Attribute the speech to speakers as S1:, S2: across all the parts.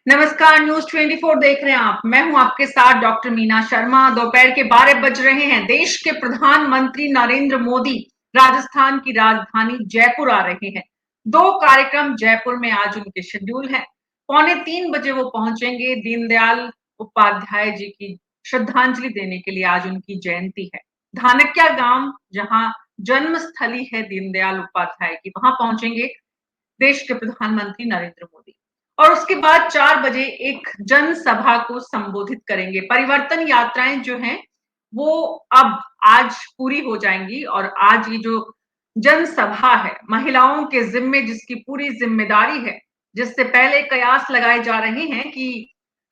S1: नमस्कार, न्यूज 24 देख रहे हैं आप। मैं हूं आपके साथ डॉक्टर मीना शर्मा। दोपहर के 12 बज रहे हैं। देश के प्रधानमंत्री नरेंद्र मोदी राजस्थान की राजधानी जयपुर आ रहे हैं। 2 कार्यक्रम जयपुर में आज उनके शेड्यूल हैं। 2:45 बजे वो पहुंचेंगे। दीनदयाल उपाध्याय जी की श्रद्धांजलि देने के लिए आज उनकी जयंती है। धानक्या गांव, जहां जन्मस्थली है दीनदयाल उपाध्याय की, वहां पहुंचेंगे देश के प्रधानमंत्री नरेंद्र मोदी। और उसके बाद 4 बजे एक जनसभा को संबोधित करेंगे। परिवर्तन यात्राएं जो हैं वो अब आज पूरी हो जाएंगी और आज ये जो जनसभा है, महिलाओं के जिम्मे जिसकी पूरी जिम्मेदारी है, जिससे पहले कयास लगाए जा रहे हैं कि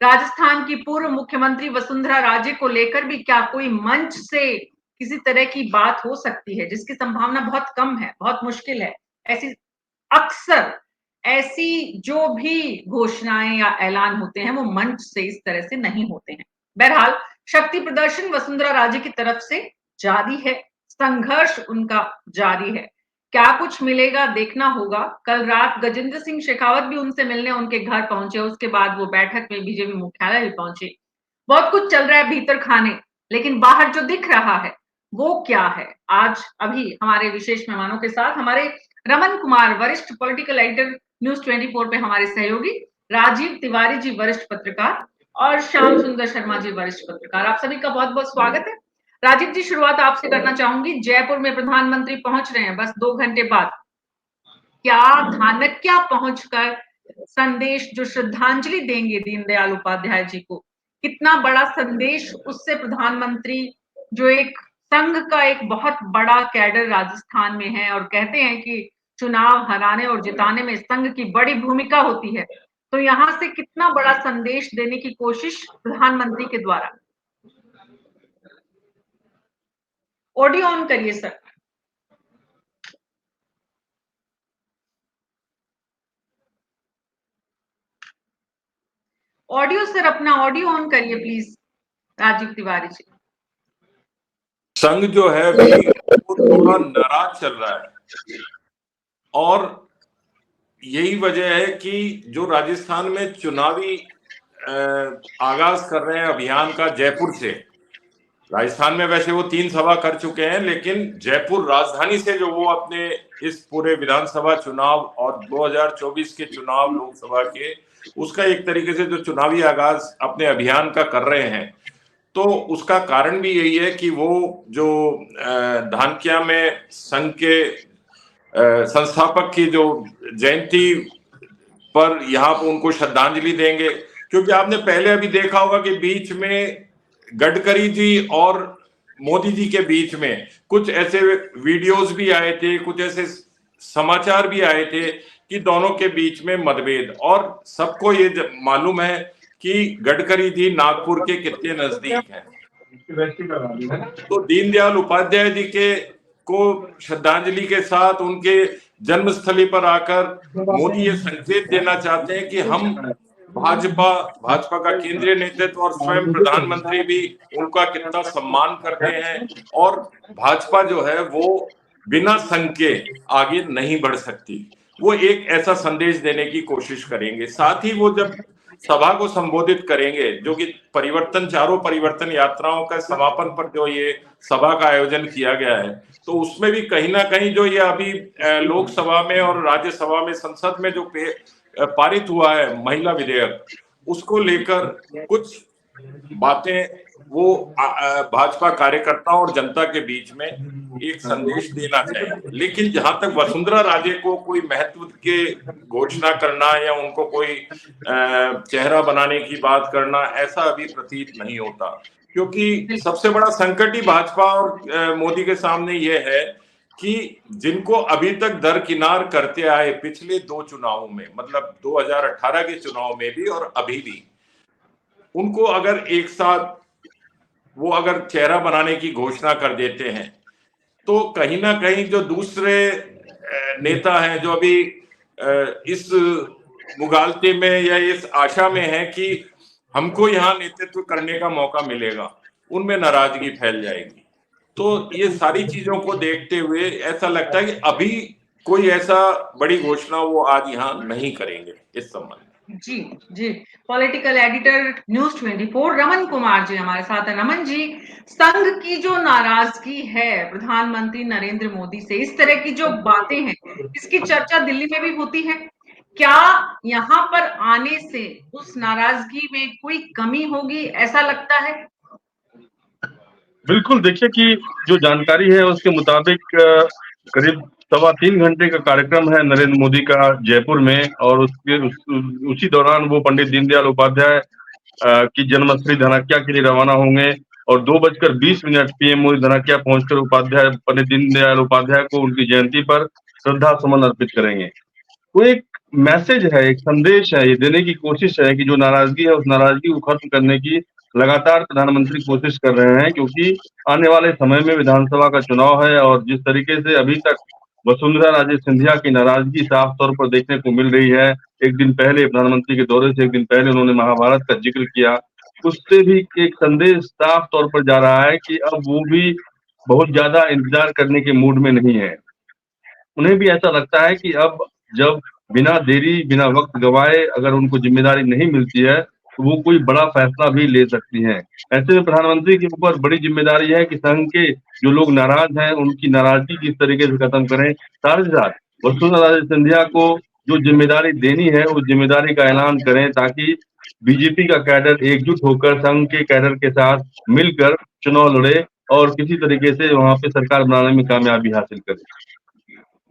S1: राजस्थान की पूर्व मुख्यमंत्री वसुंधरा राजे को लेकर भी क्या कोई मंच से किसी तरह की बात हो सकती है, जिसकी संभावना बहुत कम है, बहुत मुश्किल है। ऐसी अक्सर ऐसी जो भी घोषणाएं या ऐलान होते हैं वो मंच से इस तरह से नहीं होते हैं। बहरहाल शक्ति प्रदर्शन वसुंधरा राजे की तरफ से जारी है, संघर्ष उनका जारी है। क्या कुछ मिलेगा देखना होगा। कल रात गजेंद्र सिंह शेखावत भी उनसे मिलने उनके घर पहुंचे, उसके बाद वो बैठक में बीजेपी मुख्यालय भी पहुंचे। बहुत कुछ चल रहा है भीतर खाने, लेकिन बाहर जो दिख रहा है वो क्या है, आज अभी हमारे विशेष मेहमानों के साथ हमारे रमन कुमार, वरिष्ठ पॉलिटिकल एडिटर न्यूज 24 पे, हमारे सहयोगी राजीव तिवारी जी, वरिष्ठ पत्रकार, और श्याम सुंदर शर्मा जी, वरिष्ठ पत्रकार। आप सभी का बहुत बहुत स्वागत है। राजीव जी, शुरुआत आपसे करना चाहूंगी। जयपुर में प्रधानमंत्री पहुंच रहे हैं बस 2 घंटे बाद। क्या धानक्या पहुंचकर संदेश, जो श्रद्धांजलि देंगे दीनदयाल उपाध्याय जी को, कितना बड़ा संदेश उससे प्रधानमंत्री, जो एक संघ का एक बहुत बड़ा कैडर राजस्थान में है और कहते हैं कि चुनाव हराने और जिताने में संघ की बड़ी भूमिका होती है, तो यहां से कितना बड़ा संदेश देने की कोशिश प्रधानमंत्री के द्वारा। ऑडियो ऑन करिए सर। ऑडियो सर, अपना ऑडियो ऑन करिए प्लीज, राजीव तिवारी जी।
S2: संघ जो है अभी वो थोड़ा नाराज चल रहा है और यही वजह है कि जो राजस्थान में चुनावी आगाज कर रहे हैं अभियान का जयपुर से। राजस्थान में वैसे वो 3 सभा कर चुके हैं, लेकिन जयपुर राजधानी से जो वो अपने इस पूरे विधानसभा चुनाव और 2024 के चुनाव लोकसभा के, उसका एक तरीके से जो चुनावी आगाज अपने अभियान का कर रहे हैं, तो उसका कारण भी यही है कि वो जो धानक्या में संघ के संस्थापक की जो जयंती पर यहाँ पर उनको श्रद्धांजलि देंगे। क्योंकि आपने पहले अभी देखा होगा कि बीच में गडकरी जी और मोदी जी के बीच में कुछ ऐसे वीडियोस भी आए थे, कुछ ऐसे समाचार भी आए थे कि दोनों के बीच में मतभेद, और सबको ये मालूम है कि गडकरी जी नागपुर के कितने नजदीक हैं। तो दीनदयाल उपाध्याय जी के को श्रद्धांजलि के साथ उनके जन्मस्थली पर आकर मोदी ये संकेत देना चाहते हैं कि हम भाजपा का केंद्रीय नेतृत्व और स्वयं प्रधानमंत्री भी उनका कितना सम्मान करते हैं, और भाजपा जो है वो बिना संघ के आगे नहीं बढ़ सकती। वो एक ऐसा संदेश देने की कोशिश करेंगे। साथ ही वो जब सभा को संबोधित करेंगे, जो कि चारों परिवर्तन यात्राओं का समापन पर जो ये सभा का आयोजन किया गया है, तो उसमें भी कहीं ना कहीं जो ये अभी लोकसभा में और राज्यसभा में संसद में जो पारित हुआ है महिला विधेयक, उसको लेकर कुछ बातें वो भाजपा कार्यकर्ताओं और जनता के बीच में एक संदेश देना चाहिए। लेकिन जहां तक वसुंधरा राजे को कोई महत्व के घोषणा करना या उनको कोई चेहरा बनाने की बात करना, ऐसा अभी प्रतीत नहीं होता। क्योंकि सबसे बड़ा संकट ही भाजपा और मोदी के सामने ये है कि जिनको अभी तक दरकिनार करते आए पिछले 2 चुनावों में, मतलब 2018 के चुनाव में भी और अभी भी, उनको अगर एक साथ वो अगर चेहरा बनाने की घोषणा कर देते हैं, तो कहीं ना कहीं जो दूसरे नेता हैं जो अभी इस मुगालते में या इस आशा में है कि हमको यहाँ नेतृत्व करने का मौका मिलेगा, उनमें नाराजगी फैल जाएगी। तो ये सारी चीजों को देखते हुए ऐसा लगता है कि अभी कोई ऐसा बड़ी घोषणा वो आज यहाँ नहीं करेंगे इस संबंध में।
S1: जी जी। Political editor news 24 Raman Kumar ji हमारे साथ है। रमन जी, संघ की जो नाराजगी है प्रधानमंत्री नरेंद्र मोदी से, इस तरह की जो बातें हैं, इसकी चर्चा दिल्ली में भी होती है। क्या यहाँ पर आने से उस नाराजगी में कोई कमी होगी, ऐसा लगता है?
S3: बिल्कुल, देखिए कि जो जानकारी है उसके मुताबिक करीब 3.25 घंटे का कार्यक्रम है नरेंद्र मोदी का जयपुर में, और उसी दौरान वो पंडित दीनदयाल उपाध्याय की जन्मस्थली धनक्या के लिए रवाना होंगे, और 2:20 पीएम मोदी धनक्या पहुंचकर पंडित दीनदयाल उपाध्याय को उनकी जयंती पर श्रद्धा सुमन अर्पित करेंगे। तो एक मैसेज है, एक संदेश है, ये देने की कोशिश है कि जो नाराजगी है उस नाराजगी को खत्म करने की लगातार प्रधानमंत्री कोशिश कर रहे हैं, क्योंकि आने वाले समय में विधानसभा का चुनाव है, और जिस तरीके से अभी तक वसुंधरा राजे सिंधिया की नाराजगी साफ तौर पर देखने को मिल रही है, एक दिन पहले प्रधानमंत्री के दौरे से एक दिन पहले उन्होंने महाभारत का जिक्र किया, उससे भी एक संदेश साफ तौर पर जा रहा है कि अब वो भी बहुत ज्यादा इंतजार करने के मूड में नहीं है। उन्हें भी ऐसा लगता है कि अब जब बिना देरी, बिना वक्त गवाए अगर उनको जिम्मेदारी नहीं मिलती है, तो वो कोई बड़ा फैसला भी ले सकती हैं। ऐसे में प्रधानमंत्री के ऊपर बड़ी जिम्मेदारी है कि संघ के जो लोग नाराज हैं, उनकी नाराजगी किस तरीके से खत्म करें। साथ ही साथ वसुंधरा राजे सिंधिया को जो जिम्मेदारी देनी है, उस जिम्मेदारी का ऐलान करें, ताकि बीजेपी का कैडर एकजुट होकर संघ के कैडर के साथ मिलकर चुनाव लड़े और किसी तरीके से वहां पे सरकार बनाने में कामयाबी हासिल करे।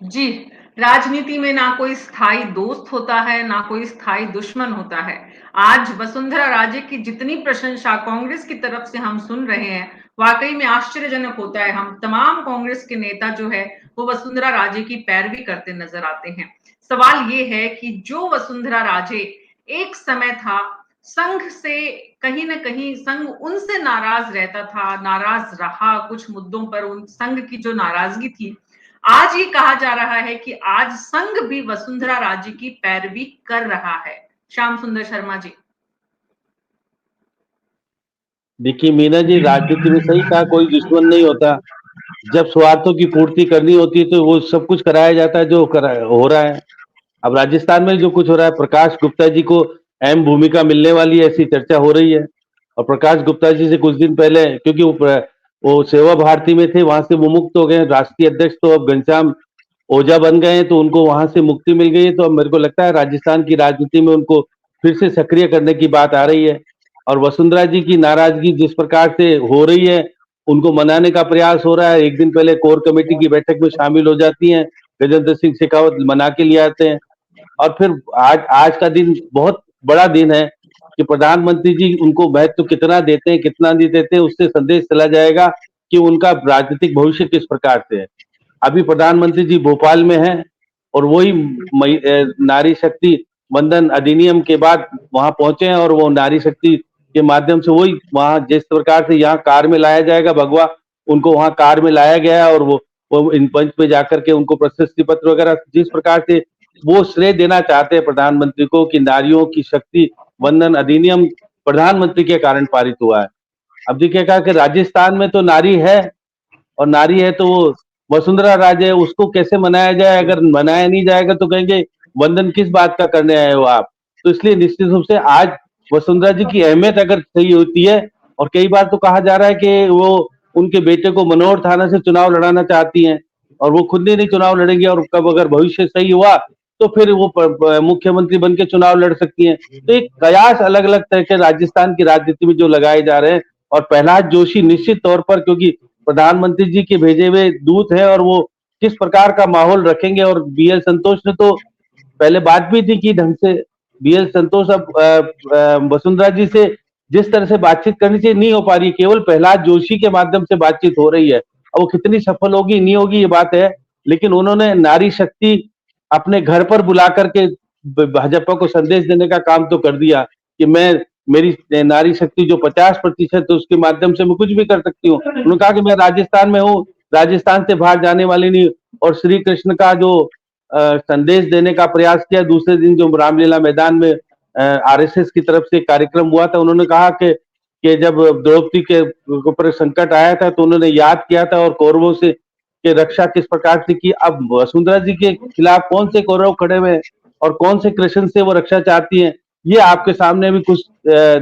S1: जी, राजनीति में ना कोई स्थायी दोस्त होता है, ना कोई स्थायी दुश्मन होता है। आज वसुंधरा राजे की जितनी प्रशंसा कांग्रेस की तरफ से हम सुन रहे हैं, वाकई में आश्चर्यजनक होता है। हम तमाम कांग्रेस के नेता जो है वो वसुंधरा राजे की पैरवी करते नजर आते हैं। सवाल ये है कि जो वसुंधरा राजे एक समय था संघ से, कहीं ना कहीं संघ उनसे नाराज रहता था, नाराज रहा कुछ मुद्दों पर, उन संघ की जो नाराजगी थी, आज ये कहा जा रहा है कि आज संघ भी वसुंधरा राजे की पैरवी कर रहा है। श्याम सुंदर शर्मा जी।
S4: देखिए मीना जी, राजनीति में सही कहा, कोई दुश्मन नहीं होता। जब स्वार्थों की पूर्ति करनी होती है तो वो सब कुछ कराया जाता है जो हो रहा है। अब राजस्थान में जो कुछ हो रहा है, प्रकाश गुप्ता जी को अहम भूमिका मिलने वाली है, ऐसी चर्चा हो रही है। और प्रकाश गुप्ता जी से कुछ दिन पहले, क्योंकि वो सेवा भारती में थे, वहां से वो मुक्त हो गए। राष्ट्रीय अध्यक्ष तो अब घनश्याम ओझा बन गए हैं, तो उनको वहां से मुक्ति मिल गई है। तो अब मेरे को लगता है राजस्थान की राजनीति में उनको फिर से सक्रिय करने की बात आ रही है। और वसुंधरा जी की नाराजगी जिस प्रकार से हो रही है, उनको मनाने का प्रयास हो रहा है। एक दिन पहले कोर कमेटी की बैठक में शामिल हो जाती हैं, गजेंद्र सिंह शेखावत मना के लिए आते हैं। और फिर आज का दिन बहुत बड़ा दिन है कि प्रधानमंत्री जी उनको महत्व कितना देते हैं, कितना नहीं देते, उससे संदेश चला जाएगा कि उनका राजनीतिक भविष्य किस प्रकार से है। अभी प्रधानमंत्री जी भोपाल में हैं, और वही नारी शक्ति वंदन अधिनियम के बाद वहां पहुंचे हैं, और वो नारी शक्ति के माध्यम से वही वहां जिस प्रकार से यहाँ कार में लाया जाएगा भगवा, उनको वहां कार में लाया गया, और वो इन पंच पे जाकर के उनको प्रशस्ति पत्र वगैरह, जिस प्रकार से वो श्रेय देना चाहते हैं प्रधानमंत्री को कि नारियों की शक्ति वंदन अधिनियम प्रधानमंत्री के कारण पारित हुआ है। अब देखिएगा कि राजस्थान में तो नारी है, और नारी है तो वो वसुंधरा राजे, उसको कैसे मनाया जाए? अगर मनाया नहीं जाएगा तो कहेंगे वंदन किस बात का करने आए हो आप। तो इसलिए निश्चित रूप से आज वसुंधरा जी की अहमियत अगर सही होती है, और कई बार तो कहा जा रहा है कि वो उनके बेटे को मनोहर थाना से चुनाव लड़ाना चाहती हैं, और वो खुद नहीं चुनाव लड़ेंगे, और कब अगर भविष्य सही हुआ तो फिर वो मुख्यमंत्री बन के चुनाव लड़ सकती हैं। तो एक कयास अलग अलग तरह के राजस्थान की राजनीति में जो लगाए जा रहे हैं, और प्रहलाद जोशी निश्चित तौर पर, क्योंकि प्रधानमंत्री जी के भेजे हुए दूत है, और वो किस प्रकार का माहौल रखेंगे। और बीएल संतोष ने तो पहले बात भी थी कि ढंग से बीएल संतोष अब वसुंधरा जी से जिस तरह से बातचीत करनी चाहिए नहीं हो पा रही है, केवल प्रहलाद जोशी के माध्यम से बातचीत हो रही है। अब वो कितनी सफल होगी नहीं होगी ये बात है, लेकिन उन्होंने नारी शक्ति अपने घर पर बुला करके भाजपा को संदेश देने का काम तो कर दिया कि मेरी नारी शक्ति जो 50% है उसके माध्यम से मैं कुछ भी कर सकती हूँ। उन्होंने कहा कि मैं राजस्थान में हूँ, राजस्थान से बाहर जाने वाली नहीं। और श्री कृष्ण का जो संदेश देने का प्रयास किया, दूसरे दिन जो रामलीला मैदान में आरएसएस की तरफ से कार्यक्रम हुआ था, उन्होंने कहा कि जब द्रौपदी के ऊपर संकट आया था तो उन्होंने याद किया था और कौरवों से के रक्षा किस प्रकार से की। अब वसुंधरा जी के खिलाफ कौन से कौरव खड़े हुए हैं और कौन से कृष्ण से वो रक्षा चाहती हैं, ये आपके सामने भी कुछ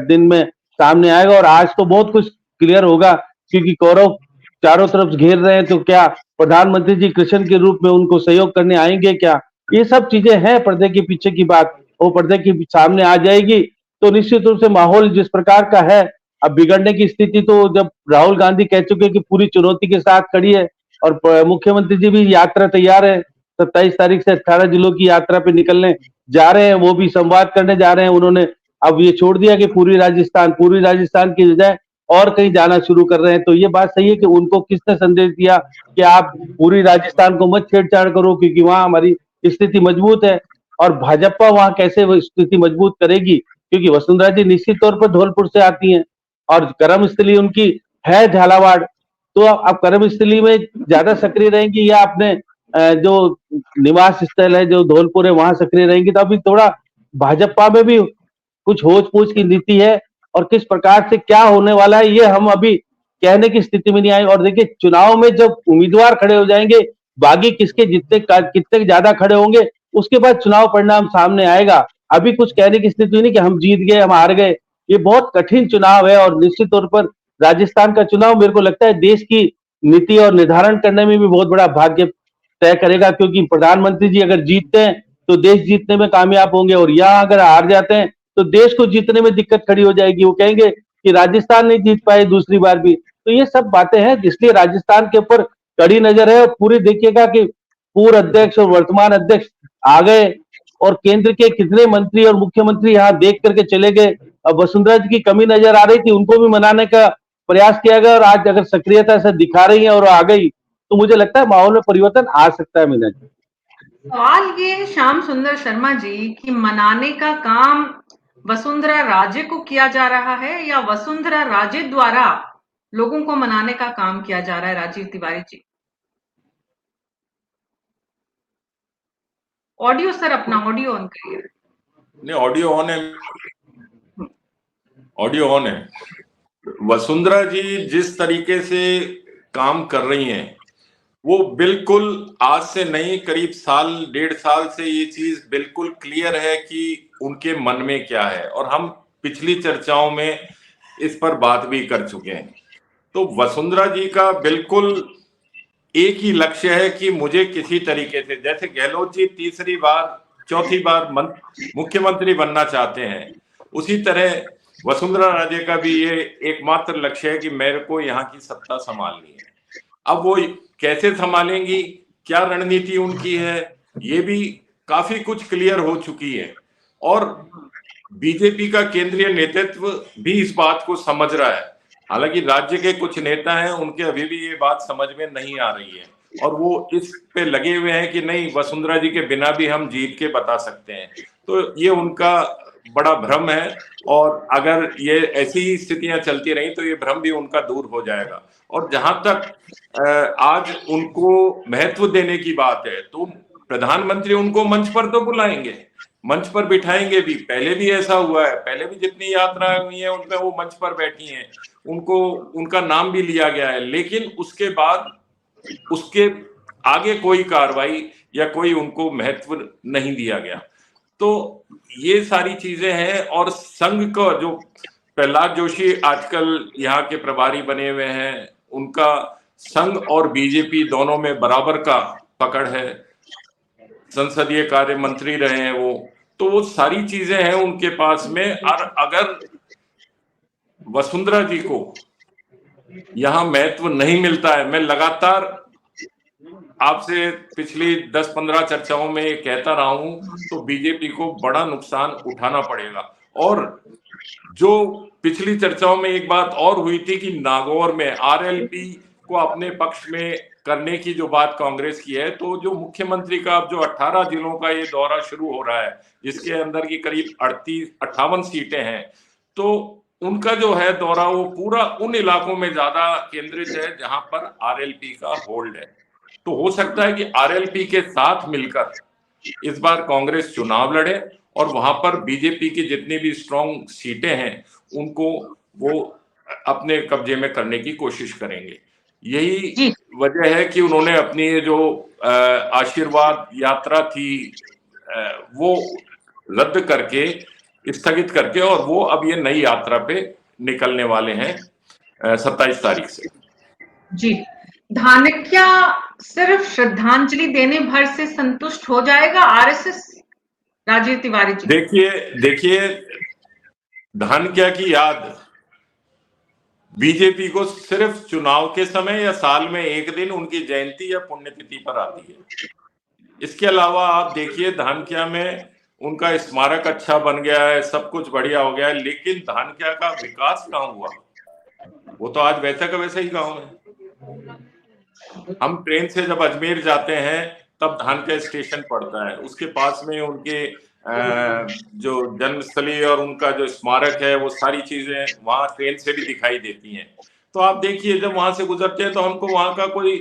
S4: दिन में सामने आएगा। और आज तो बहुत कुछ क्लियर होगा, क्योंकि कौरव चारों तरफ घेर रहे हैं, तो क्या प्रधानमंत्री जी कृष्ण के रूप में उनको सहयोग करने आएंगे क्या? ये सब चीजें हैं पर्दे के पीछे की बात, वो पर्दे के सामने आ जाएगी तो निश्चित रूप से माहौल जिस प्रकार का है, अब बिगड़ने की स्थिति तो जब राहुल गांधी कह चुके कि पूरी चुनौती के साथ खड़ी है, और मुख्यमंत्री जी भी यात्रा तैयार है, 27 तारीख से 18 जिलों की यात्रा पे निकलने जा रहे हैं, वो भी संवाद करने जा रहे हैं। उन्होंने अब ये छोड़ दिया कि पूरी राजस्थान की बजाय और कहीं जाना शुरू कर रहे हैं। तो ये बात सही है कि उनको किसने संदेश दिया कि आप पूरी राजस्थान को मत छेड़छाड़ करो, क्योंकि वहां हमारी स्थिति मजबूत है। और भाजपा वहां कैसे वो स्थिति मजबूत करेगी, क्योंकि वसुंधरा जी निश्चित तौर पर धौलपुर से आती हैं और कर्मस्थली उनकी है झालावाड़। तो अब कर्मस्थली में ज्यादा सक्रिय रहेंगी या अपने जो निवास स्थल है जो धौलपुर है वहां सक्रिय रहेंगी? तो अभी थोड़ा भाजपा में भी कुछ होच पोच की नीति है, और किस प्रकार से क्या होने वाला है ये हम अभी कहने की स्थिति में नहीं आए। और देखिए, चुनाव में जब उम्मीदवार खड़े हो जाएंगे, बागी किसके कितने ज्यादा खड़े होंगे, उसके बाद चुनाव परिणाम सामने आएगा। अभी कुछ कहने की स्थिति नहीं कि हम जीत गए, हम हार गए। ये बहुत कठिन चुनाव है, और निश्चित तौर पर राजस्थान का चुनाव मेरे को लगता है देश की नीति और निर्धारण करने में भी बहुत बड़ा भाग्य तय करेगा, क्योंकि प्रधानमंत्री जी अगर जीतते हैं तो देश जीतने में कामयाब होंगे, और यहाँ अगर हार जाते हैं तो देश को जीतने में दिक्कत खड़ी हो जाएगी। वो कहेंगे कि राजस्थान नहीं जीत पाए दूसरी बार भी। तो ये सब बातें हैं, इसलिए राजस्थान के ऊपर कड़ी नजर है। और पूरी देखिएगा कि पूर्व अध्यक्ष और वर्तमान अध्यक्ष आ गए, और केंद्र के कितने मंत्री और मुख्यमंत्री यहाँ देख करके चले गए। अब वसुंधरा जी की कमी नजर आ रही थी, उनको भी मनाने का प्रयास किया गया, और आज अगर सक्रियता से दिखा रही है और आ गई, तो मुझे लगता है माहौल में परिवर्तन आ सकता है। मीना जी,
S1: सवाल ये है श्याम सुंदर शर्मा जी कि मनाने का काम वसुंधरा राजे को किया जा रहा है या वसुंधरा राजे द्वारा लोगों को मनाने का काम किया जा रहा है? राजीव तिवारी जी, ऑडियो सर, अपना ऑडियो ऑन करिए।
S2: नहीं, ऑडियो ऑन है, ऑडियो ऑन है। वसुंधरा जी जिस तरीके से काम कर रही हैं वो बिल्कुल आज से नहीं, करीब साल 1.5 साल से ये चीज बिल्कुल क्लियर है कि उनके मन में क्या है, और हम पिछली चर्चाओं में इस पर बात भी कर चुके हैं। तो वसुंधरा जी का बिल्कुल एक ही लक्ष्य है कि मुझे किसी तरीके से, जैसे गहलोत जी तीसरी बार चौथी बार मुख्यमंत्री बनना चाहते हैं, उसी तरह वसुंधरा राजे का भी ये एकमात्र लक्ष्य है कि मेरे को यहाँ की सत्ता संभालनी है। अब वो कैसे संभालेंगी, क्या रणनीति उनकी है, ये भी काफी कुछ क्लियर हो चुकी है, और बीजेपी का केंद्रीय नेतृत्व भी इस बात को समझ रहा है। हालांकि राज्य के कुछ नेता हैं, उनके अभी भी ये बात समझ में नहीं आ रही है, और वो इस पे लगे हुए हैं कि नहीं, वसुंधरा जी के बिना भी हम जीत के बता सकते हैं। तो ये उनका बड़ा भ्रम है, और अगर ये ऐसी ही स्थितियां चलती रही तो ये भ्रम भी उनका दूर हो जाएगा। और जहां तक आज उनको महत्व देने की बात है, तो प्रधानमंत्री उनको मंच पर तो बुलाएंगे, मंच पर बिठाएंगे भी। पहले भी ऐसा हुआ है, पहले भी जितनी यात्राएं हुई हैं उनमें वो मंच पर बैठी हैं, उनको उनका नाम भी लिया गया है, लेकिन उसके बाद उसके आगे कोई कार्रवाई या कोई उनको महत्व नहीं दिया गया। तो ये सारी चीजें हैं। और संघ का जो प्रहलाद जोशी आजकल यहाँ के प्रभारी बने हुए हैं, उनका संघ और बीजेपी दोनों में बराबर का पकड़ है, संसदीय कार्य मंत्री रहे हैं वो, तो वो सारी चीजें हैं उनके पास में। और अगर वसुंधरा जी को यहाँ महत्व नहीं मिलता है, मैं लगातार आपसे पिछली 10-15 चर्चाओं में कहता रहा हूं, तो बीजेपी को बड़ा नुकसान उठाना पड़ेगा। और जो पिछली चर्चाओं में एक बात और हुई थी कि नागौर में आरएलपी को अपने पक्ष में करने की जो बात कांग्रेस की है, तो जो मुख्यमंत्री का अब जो 18 जिलों का ये दौरा शुरू हो रहा है, जिसके अंदर की करीब 58 सीटें हैं, तो उनका जो है दौरा वो पूरा उन इलाकों में ज्यादा केंद्रित है जहां पर आरएलपी का होल्ड है। तो हो सकता है कि आरएलपी के साथ मिलकर इस बार कांग्रेस चुनाव लड़े, और वहां पर बीजेपी की जितनी भी स्ट्रॉन्ग सीटें हैं उनको वो अपने कब्जे में करने की कोशिश करेंगे। यही वजह है कि उन्होंने अपनी जो आशीर्वाद यात्रा थी वो रद्द करके स्थगित करके, और वो अब ये नई यात्रा पे निकलने वाले हैं 27 तारीख से।
S1: जी, धानक्या सिर्फ श्रद्धांजलि देने भर से संतुष्ट हो जाएगा आरएसएस? राजीव तिवारी जी।
S2: देखिए धानक्या की याद बीजेपी को सिर्फ चुनाव के समय या साल में एक दिन उनकी जयंती या पुण्यतिथि पर आती है। इसके अलावा आप देखिए धानक्या में उनका स्मारक अच्छा बन गया है, सब कुछ बढ़िया हो गया है, लेकिन धानक्या का विकास कहाँ हुआ? वो तो आज वैसा का वैसा ही गांव है। हम ट्रेन से जब अजमेर जाते हैं तब धानक्या स्टेशन पड़ता है, उसके पास में उनके जो जन्मस्थली और उनका जो स्मारक है, वो सारी चीजें वहां ट्रेन से भी दिखाई देती हैं। तो आप देखिए जब वहां से गुजरते हैं तो हमको वहां का कोई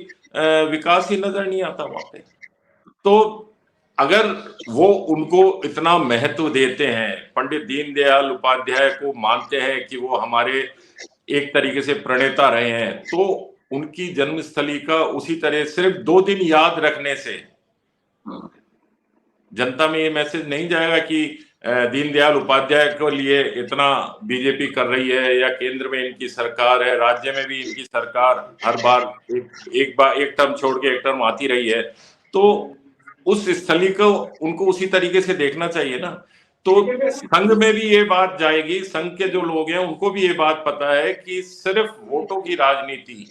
S2: विकास ही नजर नहीं आता वहां पे। तो अगर वो उनको इतना महत्व देते हैं, पंडित दीनदयाल उपाध्याय को मानते हैं कि वो हमारे एक तरीके से प्रणेता रहे हैं, तो उनकी जन्मस्थली का उसी तरह सिर्फ 2 दिन याद रखने से जनता में ये मैसेज नहीं जाएगा कि दीनदयाल उपाध्याय के लिए इतना बीजेपी कर रही है, या केंद्र में इनकी सरकार है, राज्य में भी इनकी सरकार हर बार एक टर्म छोड़ के एक टर्म आती रही है। तो उस स्थली को उनको उसी तरीके से देखना चाहिए ना। तो संघ में भी ये बात जाएगी, संघ के जो लोग हैं उनको भी ये बात पता है कि सिर्फ वोटों की राजनीति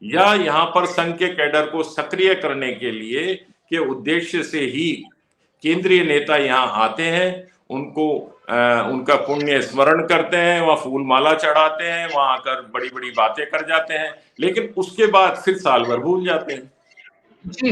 S2: या यहाँ पर संघ के कैडर को सक्रिय करने के लिए के उद्देश्य से ही केंद्रीय नेता यहाँ आते हैं, उनको उनका पुण्य स्मरण करते हैं, वहां फूल माला चढ़ाते हैं, वहां आकर बड़ी बड़ी बातें कर जाते हैं, लेकिन उसके बाद फिर साल भर भूल जाते हैं।
S1: जी,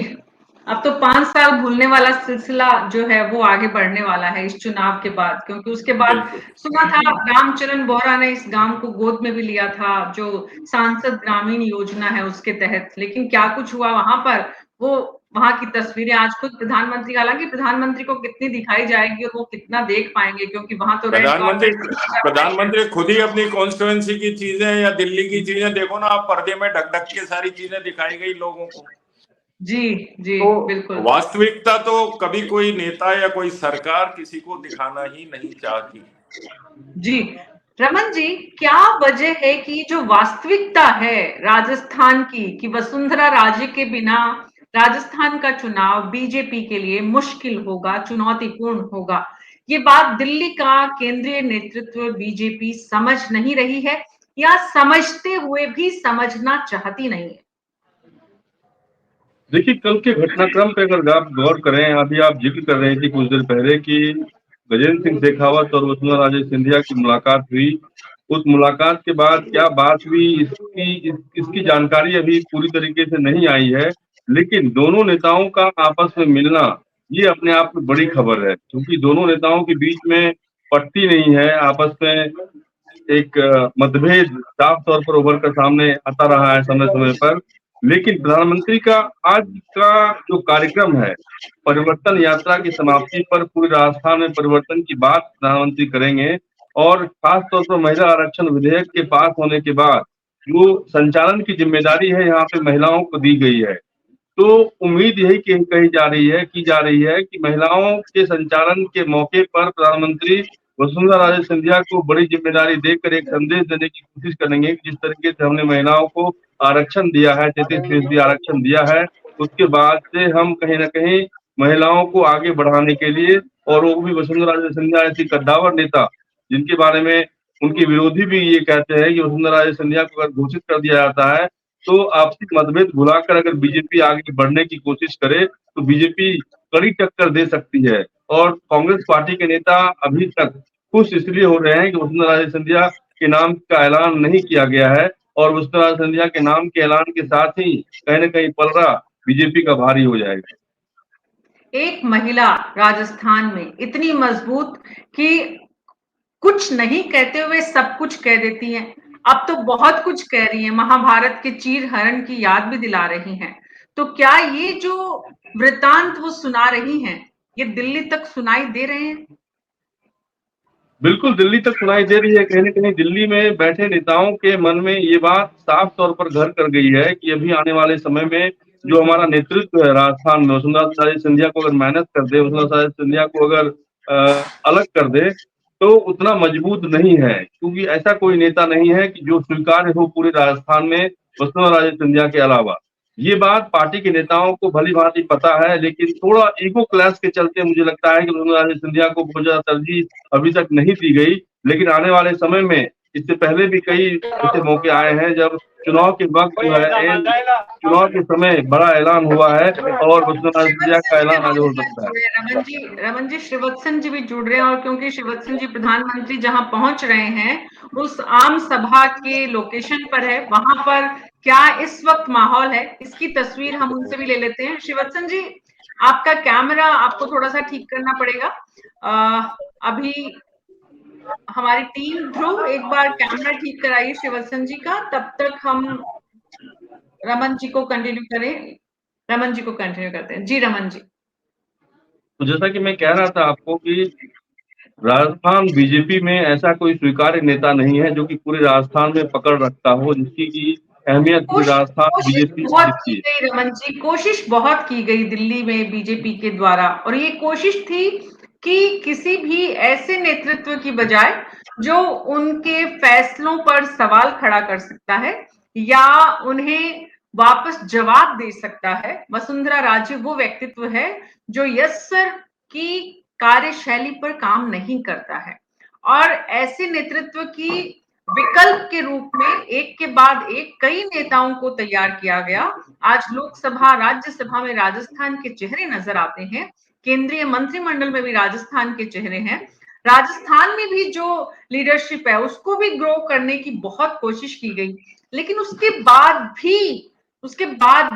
S1: अब तो 5 साल भूलने वाला सिलसिला जो है वो आगे बढ़ने वाला है इस चुनाव के बाद, क्योंकि उसके बाद सुना था रामचरण बोहरा ने इस गांव को गोद में भी लिया था, जो सांसद ग्रामीण योजना है उसके तहत, लेकिन क्या कुछ हुआ वहां पर, वो वहां की तस्वीरें आज खुद प्रधानमंत्री, हालांकि प्रधानमंत्री को कितनी दिखाई जाएगी और वो कितना देख पाएंगे, क्योंकि वहां तो
S2: प्रधानमंत्री खुद ही अपनी कॉन्स्टिट्यूएंसी की चीजें या दिल्ली की चीजें देखो ना, आप पर्दे में ढक ढक के सारी चीजें दिखाई गई लोगों को।
S1: जी
S2: तो
S1: बिल्कुल।
S2: वास्तविकता तो कभी कोई नेता या कोई सरकार किसी को दिखाना ही नहीं चाहती।
S1: जी रमन जी, क्या वजह है कि जो वास्तविकता है राजस्थान की, कि वसुंधरा राजे के बिना राजस्थान का चुनाव बीजेपी के लिए मुश्किल होगा, चुनौतीपूर्ण होगा, ये बात दिल्ली का केंद्रीय नेतृत्व बीजेपी समझ नहीं रही है या समझते हुए भी समझना चाहती नहीं है?
S3: देखिए, कल के घटनाक्रम पे अगर आप गौर करें, अभी आप जिक्र कर रहे थे कुछ देर पहले कि गजेंद्र सिंह शेखावत और वसुंधरा राजे सिंधिया की मुलाकात हुई। उस मुलाकात के बाद क्या बात हुई इसकी जानकारी अभी पूरी तरीके से नहीं आई है, लेकिन दोनों नेताओं का आपस में मिलना ये अपने आप में बड़ी खबर है, क्योंकि दोनों नेताओं के बीच में पटती नहीं है, आपस में एक मतभेद साफ तौर पर उभर कर सामने आता रहा है समय समय पर। लेकिन प्रधानमंत्री का आज का जो कार्यक्रम है, परिवर्तन यात्रा की समाप्ति पर पूरे राजस्थान में परिवर्तन की बात प्रधानमंत्री करेंगे, और खास तौर पर महिला आरक्षण विधेयक के पास होने के बाद जो संचालन की जिम्मेदारी है यहाँ पे महिलाओं को दी गई है, तो उम्मीद यही की जा रही है कि महिलाओं के संचालन के मौके पर प्रधानमंत्री वसुंधरा राजे सिंधिया को बड़ी जिम्मेदारी देकर एक संदेश देने की कोशिश करेंगे। जिस तरीके से हमने महिलाओं को आरक्षण दिया है, 33% आरक्षण दिया है, उसके बाद से हम कहीं ना कहीं महिलाओं को आगे बढ़ाने के लिए, और वो भी वसुंधरा राजे सिंधिया ऐसी कद्दावर नेता जिनके बारे में उनके विरोधी भी ये कहते हैं कि वसुंधरा राजे सिंधिया को अगर घोषित कर दिया जाता है तो आपसी मतभेद भुलाकर अगर बीजेपी आगे बढ़ने की कोशिश करे तो बीजेपी कड़ी टक्कर दे सकती है। और कांग्रेस पार्टी के नेता अभी तक खुश इसलिए हो रहे हैं कि वसुंधरा राजे सिंधिया के नाम का ऐलान नहीं किया गया है, और वसुंधरा राजे सिंधिया के नाम के ऐलान के साथ ही कहीं न कहीं पलड़ा बीजेपी का भारी हो जाएगा।
S1: एक महिला राजस्थान में इतनी मजबूत कि कुछ नहीं कहते हुए सब कुछ कह देती हैं, अब तो बहुत कुछ कह रही हैं, महाभारत के चीर हरण की याद भी दिला रही हैं। तो क्या ये जो वृतांत वो सुना रही हैं, ये दिल्ली तक सुनाई दे रहे हैं?
S3: बिल्कुल दिल्ली तक सुनाई दे रही है। कहीं न कहीं दिल्ली में बैठे नेताओं के मन में ये बात साफ तौर पर घर कर गई है कि अभी आने वाले समय में जो हमारा नेतृत्व है राजस्थान में, वसुंधरा राजे सिंधिया को अगर मेहनत कर दे, वसुंधरा राजे सिंधिया को अगर अलग कर दे, तो उतना मजबूत नहीं है, क्योंकि ऐसा कोई नेता नहीं है कि जो स्वीकार्य हो पूरे राजस्थान में वसुंधरा राजे सिंधिया के अलावा। ये बात पार्टी के नेताओं को भली भांति पता है, लेकिन थोड़ा ईगो क्लैश के चलते मुझे लगता है कि वसुंधरा राजे सिंधिया को बहुत ज्यादा तरजीह अभी तक नहीं दी गई। लेकिन आने वाले समय में, इससे पहले भी कई ऐसे मौके आए हैं जब चुनाव के वक्त जो है, चुनाव के समय बड़ा ऐलान हुआ है और वसुंधरा राजे सिंधिया का ऐलान आज हो सकता है।
S1: रमन जी श्रीवत्सन जी भी जुड़ रहे हैं, और क्योंकि श्रीवत्सन जी प्रधानमंत्री जहां पहुंच रहे हैं उस आम सभा के लोकेशन पर है, वहां पर क्या इस वक्त माहौल है, इसकी तस्वीर हम उनसे भी ले लेते हैं। श्रीवत्सन जी, आपका कैमरा आपको थोड़ा सा ठीक करना पड़ेगा। अभी हमारी टीम ध्रुव एक बार कैमरा ठीक कराइए श्रीवत्सन जी का, तब तक हम रमन जी को कंटिन्यू करें। रमन जी को कंटिन्यू करते हैं। जी रमन जी।
S3: तो जैसा कि मैं कह रहा था आपको कि राजस्थान बीजेपी में ऐसा कोई स्वीकार्य नेता नहीं है जो कि पूरे राजस्थान में पकड़ रखता हो, जिसकी की अहमियत पूरे राजस्थान बीजेपी
S1: बहुत की गई रमन जी, कोशिश बहुत की गई दिल्ली में बीजेपी के द्वारा, और ये कोशिश थी कि किसी भी ऐसे नेतृत्व की बजाय जो उनके फैसलों पर सवाल खड़ा कर सकता है या उन्हें वापस जवाब दे सकता है। वसुंधरा राजे वो व्यक्तित्व है जो यस सर की कार्यशैली पर काम नहीं करता है, और ऐसे नेतृत्व की विकल्प के रूप में एक के बाद एक कई नेताओं को तैयार किया गया। आज लोकसभा राज्यसभा में राजस्थान के चेहरे नजर आते हैं, केंद्रीय मंत्रिमंडल में भी राजस्थान के चेहरे हैं। राजस्थान में भी जो लीडरशिप है उसको भी ग्रो करने की बहुत कोशिश की गई, लेकिन उसके बाद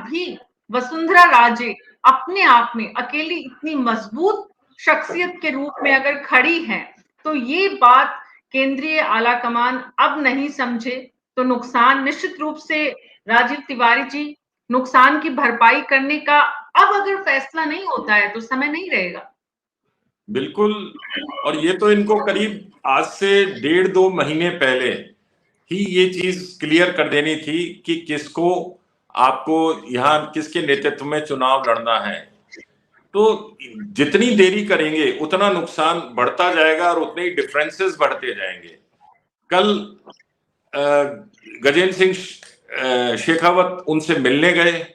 S1: भी वसुंधरा राजे अपने आप में अकेली इतनी मजबूत शख्सियत के रूप में अगर खड़ी हैं, तो ये बात केंद्रीय आलाकमान अब नहीं समझे तो नुकसान निश्चित रूप से, राजीव तिवारी जी, नुकसान की भरपाई करने का अब अगर फैसला नहीं होता है तो समय नहीं रहेगा।
S2: बिल्कुल, और ये तो इनको करीब आज से 1.5-2 महीने पहले ही ये चीज क्लियर कर देनी थी कि किसको, आपको यहाँ किसके नेतृत्व में चुनाव लड़ना है। तो जितनी देरी करेंगे उतना नुकसान बढ़ता जाएगा और उतने ही डिफरेंसेस बढ़ते जाएंगे। कल गजेंद्र सिंह शेखावत उनसे मिलने गए,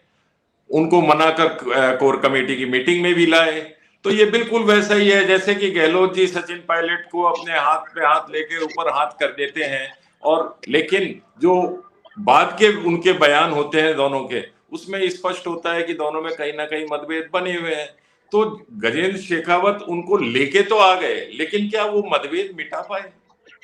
S2: उनको मनाकर कोर कमेटी की मीटिंग में भी लाए। तो ये बिल्कुल वैसा ही है जैसे कि गहलोत जी सचिन पायलट को अपने हाथ पे हाथ लेके ऊपर हाथ कर देते हैं, और लेकिन जो बाद के उनके बयान होते हैं दोनों के, उसमें स्पष्ट होता है कि दोनों में कहीं ना कहीं मतभेद बने हुए हैं। तो गजेंद्र शेखावत उनको लेके तो आ गए, लेकिन क्या वो मतभेद मिटा पाए,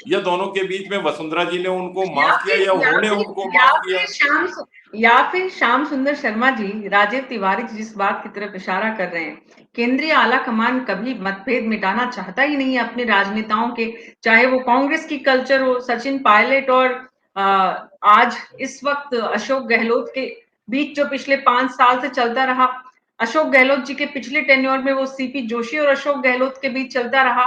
S2: या दोनों के बीच में वसुंधरा जी ने उनको माफ किया या उन्होंने उनको माफ किया?
S1: या फिर श्याम सुंदर शर्मा जी, राजीव तिवारी जी जिस बात की तरफ इशारा कर रहे हैं, केंद्रीय आला कमान कभी मतभेद मिटाना चाहता ही नहीं है अपने राजनेताओं के, चाहे वो कांग्रेस की कल्चर हो, सचिन पायलट और आज इस वक्त अशोक गहलोत के बीच जो पिछले 5 साल से चलता रहा, अशोक गहलोत जी के पिछले टेन्योर में वो सीपी जोशी और अशोक गहलोत के बीच चलता रहा।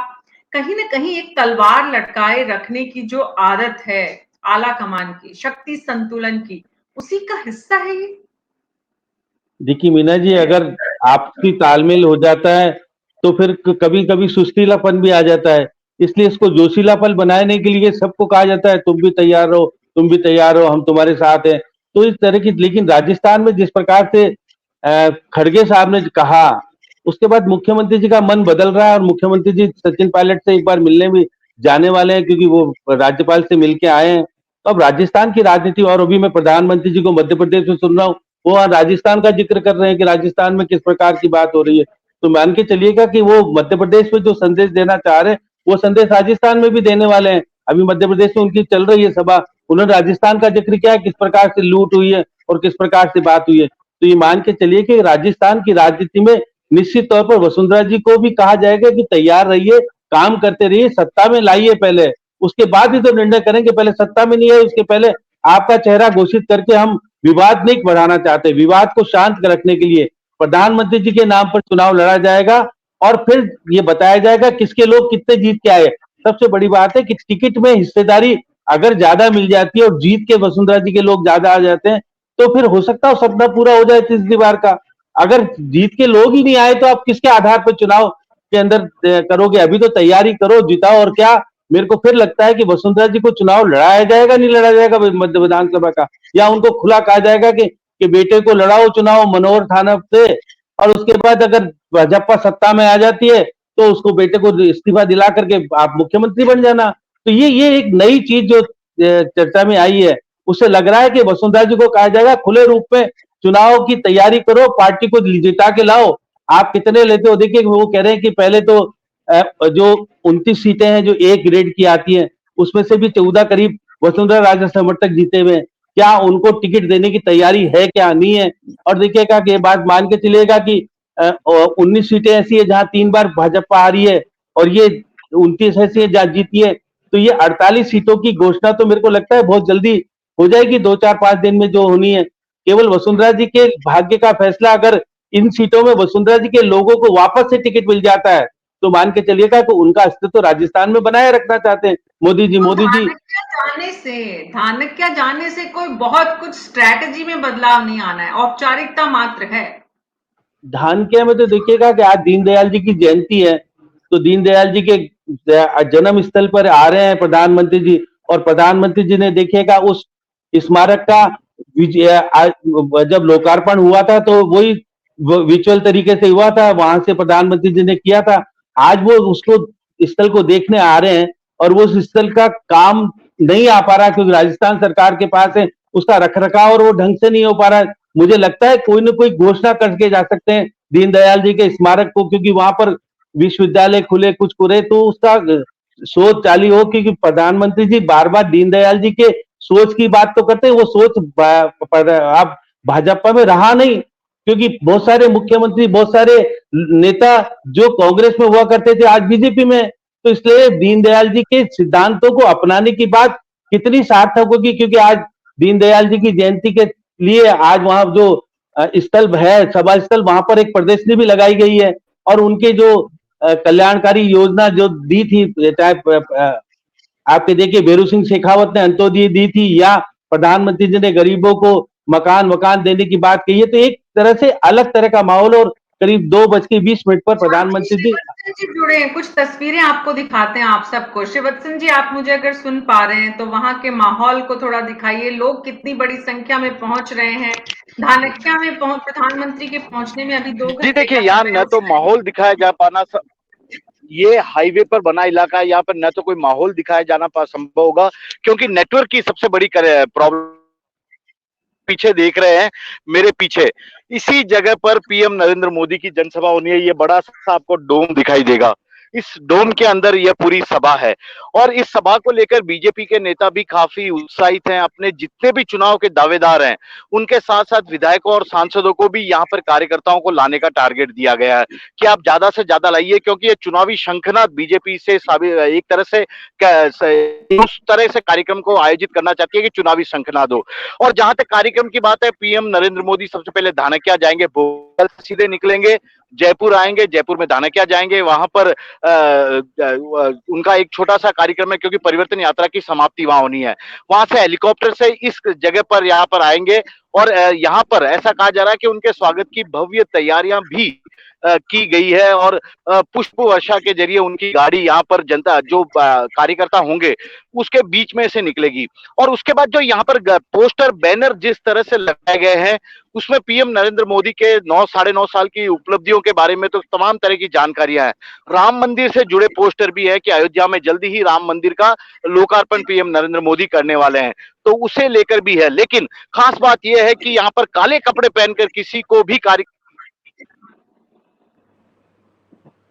S1: कहीं ना कहीं एक तलवार लटकाए रखने की जो आदत है आला कमान की, शक्ति संतुलन की, उसी का हिस्सा है ये।
S4: देखिए मीना जी, अगर आपकी तालमेल हो जाता है तो फिर कभी कभी सुस्तीलापन भी आ जाता है, इसलिए इसको जोशीलापन बनाने के लिए सबको कहा जाता है तुम भी तैयार रहो, तुम भी तैयार हो, हम तुम्हारे साथ हैं। तो इस तरह की, लेकिन राजस्थान में जिस प्रकार से खड़गे साहब ने कहा, उसके बाद मुख्यमंत्री जी का मन बदल रहा है और मुख्यमंत्री जी सचिन पायलट से एक बार मिलने भी जाने वाले हैं, क्योंकि वो राज्यपाल से मिलके आए हैं। तो अब राजस्थान की राजनीति, और अभी मैं प्रधानमंत्री जी को मध्य प्रदेश में सुन रहा हूँ, वो राजस्थान का जिक्र कर रहे हैं कि राजस्थान में किस प्रकार की बात हो रही है। तो मान के चलिएगा कि वो मध्य प्रदेश में जो संदेश देना चाह रहे हैं वो संदेश राजस्थान में भी देने वाले हैं। अभी मध्य प्रदेश में उनकी चल रही है सभा, उन्होंने राजस्थान का जिक्र किया है, किस प्रकार से लूट हुई है और किस प्रकार से बात हुई है। तो ये मान के चलिए कि राजस्थान की राजनीति में निश्चित तौर पर वसुंधरा जी को भी कहा जाएगा कि तैयार रहिए, काम करते रहिए, सत्ता में लाइए पहले, उसके बाद ही तो निर्णय करेंगे। पहले सत्ता में नहीं है, उसके पहले आपका चेहरा घोषित करके हम विवाद नहीं बढ़ाना चाहते। विवाद को शांत रखने के लिए प्रधानमंत्री जी के नाम पर चुनाव लड़ा जाएगा और फिर ये बताया जाएगा किसके लोग कितने जीत के आए। सबसे बड़ी बात है कि टिकट में हिस्सेदारी अगर ज्यादा मिल जाती है और जीत के वसुंधरा जी के लोग ज्यादा आ जाते हैं तो फिर हो सकता है सपना पूरा हो जाए 30 बार का। अगर जीत के लोग ही नहीं आए तो आप किसके आधार पर चुनाव के अंदर करोगे? अभी तो तैयारी करो, जिताओ। और क्या मेरे को फिर लगता है कि वसुंधरा जी को चुनाव लड़ाया जाएगा, नहीं लड़ा जाएगा मध्य विधानसभा का, या उनको खुला कहा जाएगा कि बेटे को लड़ाओ चुनाव मनोहर थाना से, और उसके बाद अगर भाजपा सत्ता में आ जाती है तो उसको बेटे को इस्तीफा दिला करके आप मुख्यमंत्री बन जाना। तो ये एक नई चीज जो चर्चा में आई है, उससे लग रहा है कि वसुंधरा जी को कहा जाएगा खुले रूप में चुनाव की तैयारी करो, पार्टी को जिता के लाओ। आप कितने लेते हो? देखिए वो कह रहे हैं कि पहले तो जो 29 सीटें हैं जो एक ग्रेड की आती हैं, उसमें से भी 14 करीब वसुंधरा राजे समर्थक जीते हुए हैं। क्या उनको टिकट देने की तैयारी है, क्या नहीं है? और देखिएगा कि ये बात मान के चलिएगा कि 19 सीटें ऐसी है जहां 3 बार भाजपा आ रही है, और ये 29 ऐसी है जहां जीती है। तो ये 48 सीटों की घोषणा तो मेरे को लगता है बहुत जल्दी हो जाएगी, 2-4-5 दिन में जो होनी है। केवल वसुंधरा जी के भाग्य का फैसला, अगर इन सीटों में वसुंधरा जी के लोगों को वापस से टिकट मिल जाता है तो मान के चलिएगा कि उनका अस्तित्व राजस्थान में बनाए रखना चाहते हैं मोदी जी।
S1: तो
S4: मोदी जी
S1: धानक्या जाने से कोई बहुत कुछ स्ट्रैटेजी में बदलाव नहीं आना है, औपचारिकता मात्र है।
S4: धानक्या में तो देखिएगा कि आज दीनदयाल जी की जयंती है, तो दीनदयाल जी के जन्म स्थल पर आ रहे हैं प्रधानमंत्री जी, और प्रधानमंत्री जी ने देखिएगा उस स्मारक का जब लोकार्पण हुआ था तो वही विचुअल तरीके से हुआ था, वहां से प्रधानमंत्री जी ने किया था। आज वो उसको स्थल को देखने आ रहे हैं, और वो उस स्थल का काम नहीं आ पा रहा क्योंकि राजस्थान सरकार के पास है, उसका रखरखाव और वो ढंग से नहीं हो पा रहा है। मुझे लगता है कोई ना कोई घोषणा करके जा सकते हैं दीनदयाल जी के स्मारक को, क्योंकि वहां पर विश्वविद्यालय खुले कुछ खुले तो उसका सोच चालू हो, क्योंकि प्रधानमंत्री जी बार बार दीनदयाल जी के सोच की बात तो करते हैं, वो सोच आप भाजपा में रहा नहीं, क्योंकि बहुत सारे मुख्यमंत्री, बहुत सारे नेता जो कांग्रेस में हुआ करते थे आज बीजेपी में। तो इसलिए दीनदयाल जी के सिद्धांतों को अपनाने की बात कितनी सार्थक होगी, क्योंकि आज दीनदयाल जी की जयंती के लिए आज वहां जो स्थल है, सभा स्थल, वहां पर एक प्रदर्शनी भी लगाई गई है, और उनके जो कल्याणकारी योजना जो दी थी, चाहे आपके देखिए बेरू सिंह शेखावत ने अंत्योदय दी थी, या प्रधानमंत्री जी ने गरीबों को मकान देने की बात कही है, तो एक तरह से अलग तरह का माहौल। और करीब 2:20 पर प्रधानमंत्री जी
S1: जुड़े हैं, कुछ तस्वीरें आपको दिखाते हैं आप सबको। शिववत्सन जी, आप मुझे अगर सुन पा रहे हैं तो वहां के माहौल को थोड़ा दिखाइए, लोग कितनी बड़ी संख्या में पहुंच रहे हैं। धानक्या में प्रधानमंत्री के पहुंचने में अभी 2 घंटे।
S5: जी देखिए, यहाँ न तो माहौल दिखाया जा पाना, ये हाईवे पर बना इलाका है, यहाँ पर न तो कोई माहौल दिखाया जाना संभव होगा, क्योंकि नेटवर्क की सबसे बड़ी प्रॉब्लम पीछे देख रहे हैं मेरे पीछे, इसी जगह पर पीएम नरेंद्र मोदी की जनसभा होनी है। ये बड़ा सा आपको डोम दिखाई देगा, इस डोम के अंदर यह पूरी सभा है, और इस सभा को लेकर बीजेपी के नेता भी काफी उत्साहित हैं। अपने जितने भी चुनाव के दावेदार हैं उनके साथ साथ विधायकों और सांसदों को भी यहाँ पर कार्यकर्ताओं को लाने का टारगेट दिया गया है कि आप ज्यादा से ज्यादा लाइए, क्योंकि ये चुनावी शंखनाद बीजेपी से एक तरह से उस तरह से कार्यक्रम को आयोजित करना चाहती है कि चुनावी शंखनाद हो। और जहां तक कार्यक्रम की बात है, पीएम नरेंद्र मोदी सबसे पहले धानक्या जाएंगे, भोपाल सीधे निकलेंगे, जयपुर आएंगे, जयपुर में धानक्या जाएंगे, वहां पर उनका एक छोटा सा कार्यक्रम है, क्योंकि परिवर्तन यात्रा की समाप्ति वहां होनी है। वहां से हेलीकॉप्टर से इस जगह पर यहाँ पर आएंगे, और यहाँ पर ऐसा कहा जा रहा है कि उनके स्वागत की भव्य तैयारियां भी की गई है, और पुष्प वर्षा के जरिए उनकी गाड़ी यहाँ पर जनता जो कार्यकर्ता होंगे उसके बीच में से निकलेगी। और उसके बाद जो यहाँ पर पोस्टर बैनर जिस तरह से लगाए गए हैं, उसमें पीएम नरेंद्र मोदी के 9-9.5 साल की उपलब्धियों के बारे में तो तमाम तरह की जानकारियां हैं। राम मंदिर से जुड़े पोस्टर भी है कि अयोध्या में जल्दी ही राम मंदिर का लोकार्पण पीएम नरेंद्र मोदी करने वाले हैं, तो उसे लेकर भी है। लेकिन खास बात यह है कि यहाँ पर काले कपड़े पहनकर किसी को भी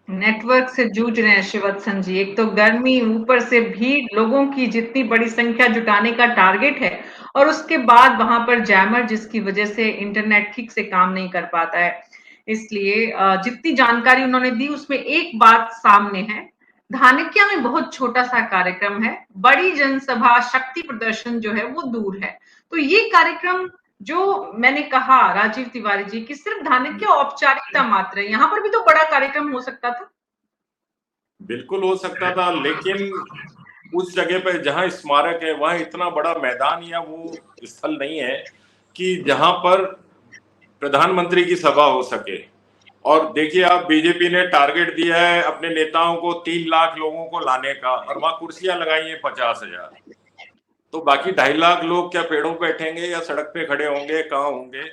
S1: नेटवर्क से जूझ रहे हैं शिववत्सन जी। एक तो गर्मी, ऊपर से भीड़, लोगों की जितनी बड़ी संख्या जुटाने का टारगेट है, और उसके बाद वहां पर जैमर जिसकी वजह से इंटरनेट ठीक से काम नहीं कर पाता है। इसलिए जितनी जानकारी उन्होंने दी उसमें एक बात सामने है, धानक्या में बहुत छोटा सा कार्यक्रम है, बड़ी जनसभा शक्ति प्रदर्शन जो है वो दूर है। तो ये कार्यक्रम जो मैंने कहा राजीव तिवारी जी की सिर्फ धानक्या औपचारिकता मात्र है, यहाँ पर भी तो बड़ा कार्यक्रम हो सकता था।
S2: बिल्कुल हो सकता था, लेकिन उस जगह पर जहां स्मारक है वहां इतना बड़ा मैदान या वो स्थल नहीं है कि जहां पर प्रधानमंत्री की सभा हो सके। और देखिए आप, बीजेपी ने टारगेट दिया है अपने नेताओं को 3 लाख लोगों को लाने का, और वहां कुर्सियां लगाई हैं 50,000। तो बाकी 2.5 लाख लोग क्या पेड़ों पे बैठेंगे या सड़क पे खड़े होंगे, कहाँ होंगे?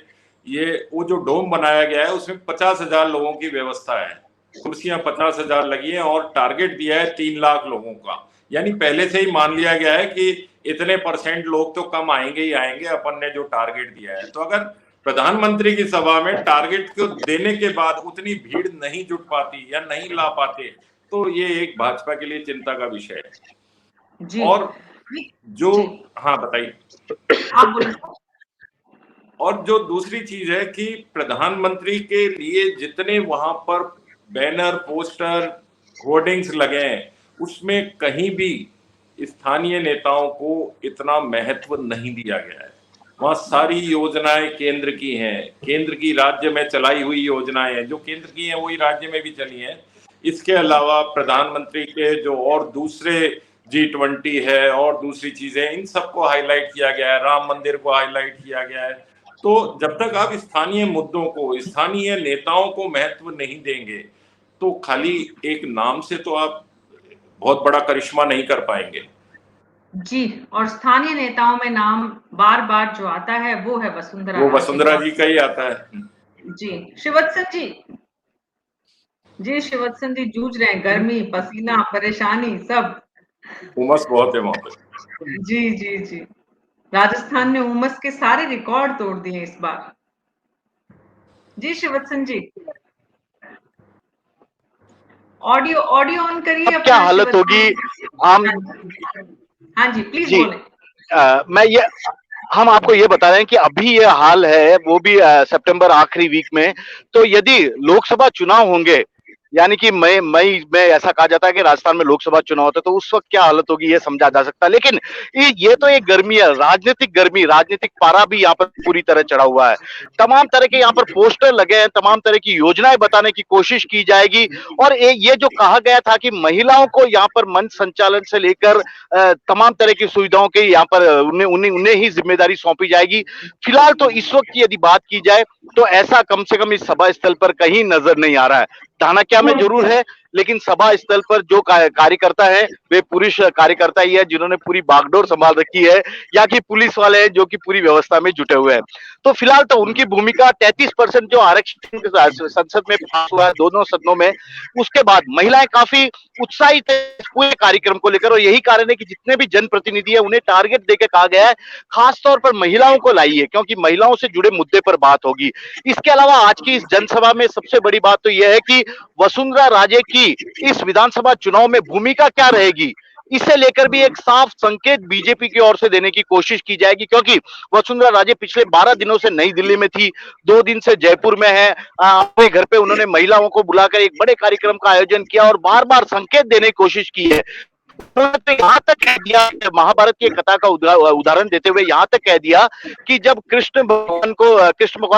S2: ये वो जो डोम बनाया गया है उसमें 50,000 लोगों की व्यवस्था है, कुर्सियां 50,000 लगी हैं, और टारगेट दिया है 3 लाख लोगों का। यानी पहले से ही मान लिया गया है कि इतने % लोग तो कम आएंगे ही आएंगे, अपन ने जो टारगेट दिया है। तो अगर प्रधानमंत्री की सभा में टारगेट को देने के बाद उतनी भीड़ नहीं जुट पाती या नहीं ला पाते, तो ये एक भाजपा के लिए चिंता का विषय है।
S1: जी
S2: और जो
S1: जी,
S2: हाँ बताइए।
S1: आप बोलिए।
S2: और जो दूसरी चीज है कि प्रधानमंत्री के लिए जितने वहां पर बैनर, पोस्टर, होर्डिंग्स लगे हैं, उसमें कहीं भी स्थानीय नेताओं को इतना महत्व नहीं दिया गया है। वहां सारी योजनाएं केंद्र की हैं, केंद्र की राज्य में चलाई हुई योजनाएं हैं, जो केंद्र की हैं वही राज्य में भी चली हैं। इसके अलावा प्रधानमंत्री के जो और दूसरे G20 है और दूसरी चीजें, इन सबको हाईलाइट किया गया है, राम मंदिर को हाईलाइट किया गया है। तो जब तक आप स्थानीय मुद्दों को, स्थानीय नेताओं को महत्व नहीं देंगे, तो खाली एक नाम से तो आप बहुत बड़ा करिश्मा नहीं कर पाएंगे।
S1: जी, और स्थानीय नेताओं में नाम बार बार जो आता है वो है वसुंधरा
S2: वो
S1: राजे
S2: वसुंधरा
S1: का।
S2: जी का ही आता है।
S1: जी, शिवत्सन जी, जी शिवत्सन जी जूझ रहे हैं, गर्मी, पसीना, परेशानी सब।
S2: उमस बहुत है वहां पे।
S1: जी जी जी, राजस्थान ने उमस के सारे रिकॉर्ड तोड़ दिए इस बार। जी शिवत्सन जी, ऑडियो ऑडियो ऑन करिए
S5: अब क्या
S1: अपना
S5: हालत होगी
S1: शिवत्सन।
S5: आम
S1: हाँ जी प्लीज
S5: जी
S1: बोले।
S5: मैं ये हम आपको ये बता रहे हैं कि अभी ये हाल है, वो भी सितंबर आखिरी वीक में। तो यदि लोकसभा चुनाव होंगे, यानी कि मई में ऐसा कहा जाता है कि राजस्थान में लोकसभा चुनाव होता है, तो उस वक्त क्या हालत होगी ये समझा जा सकता है। लेकिन ये तो एक गर्मी है, राजनीतिक गर्मी, राजनीतिक पारा भी यहाँ पर पूरी तरह चढ़ा हुआ है। तमाम तरह के यहाँ पर पोस्टर लगे हैं, तमाम तरह की योजनाएं बताने की कोशिश की जाएगी। और ये जो कहा गया था कि महिलाओं को यहाँ पर मंच संचालन से लेकर तमाम तरह की सुविधाओं के यहाँ पर उन्हें ही जिम्मेदारी सौंपी जाएगी। फिलहाल तो इस वक्त की यदि बात की जाए तो ऐसा कम से कम इस सभा स्थल पर कहीं नजर नहीं आ रहा है। धानाक्या में जरूर है, लेकिन सभा स्थल पर जो कार्यकर्ता है वे पुरुष कार्यकर्ता ही है, जिन्होंने पूरी बागडोर संभाल रखी है, या कि पुलिस वाले हैं जो कि पूरी व्यवस्था में जुटे हुए हैं। तो फिलहाल तो उनकी भूमिका 33% जो आरक्षण संसद में पास हुआ है दोनों सदनों में, उसके बाद महिलाएं काफी उत्साहित है पूरे कार्यक्रम को लेकर। और यही कारण है कि जितने भी जनप्रतिनिधि है उन्हें टारगेट देकर कहा गया है खासतौर पर महिलाओं को लाइए, क्योंकि महिलाओं से जुड़े मुद्दे पर बात होगी। इसके अलावा आज की इस जनसभा में सबसे बड़ी बात तो यह है कि वसुंधरा राजे की इस विधानसभा चुनाव में भूमिका क्या रहेगी, इसे लेकर भी एक साफ संकेत बीजेपी की ओर से देने की कोशिश की जाएगी। क्योंकि वसुंधरा राजे पिछले 12 दिनों से नई दिल्ली में थी, 2 दिन से जयपुर में है। अपने घर पे उन्होंने महिलाओं को बुलाकर एक बड़े कार्यक्रम का आयोजन किया और बार बार संकेत देने की कोशिश की है। तो यहाँ तक कह दिया, महाभारत की कथा का उदाहरण देते हुए यहाँ तक कह दिया कि जब कृष्ण भगवान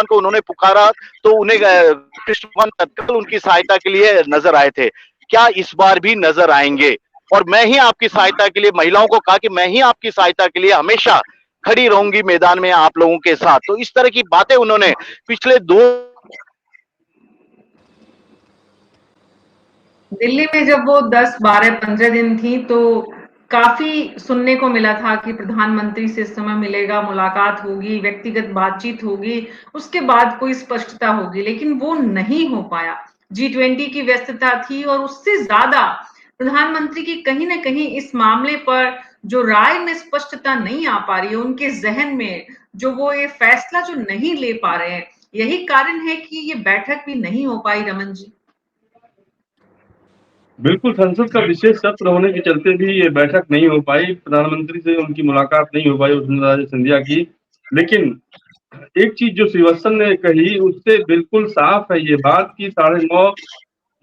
S5: को उन्होंने पुकारा तो उन्हें कृष्ण भगवान तत्काल उनकी सहायता के लिए नजर आए थे। क्या इस बार भी नजर आएंगे? और मैं ही आपकी सहायता के लिए, महिलाओं को कहा कि मैं ही आपकी सहायता के लिए हमेशा खड़ी रहूंगी मैदान में आप लोगों के साथ। तो इस तरह की बातें उन्होंने पिछले 2
S1: दिल्ली में जब वो 10, 12, 15 दिन थी तो काफी सुनने को मिला था कि प्रधानमंत्री से इस समय मिलेगा, मुलाकात होगी, व्यक्तिगत बातचीत होगी, उसके बाद कोई स्पष्टता होगी, लेकिन वो नहीं हो पाया। G20 की व्यस्तता थी और उससे ज्यादा प्रधानमंत्री की कहीं ना कहीं इस मामले पर जो राय में स्पष्टता नहीं आ पा रही है, उनके जहन में जो वो ये फैसला जो नहीं ले पा रहे हैं, यही कारण है कि ये बैठक भी नहीं हो पाई। रमन जी
S3: बिल्कुल, संसद का विशेष सत्र होने के चलते भी ये बैठक नहीं हो पाई, प्रधानमंत्री से उनकी मुलाकात नहीं हो पाई वसुंधरा राजे सिंधिया की। लेकिन एक चीज जो श्रीवास्तव ने कही उससे बिल्कुल साफ है ये बात कि 9.5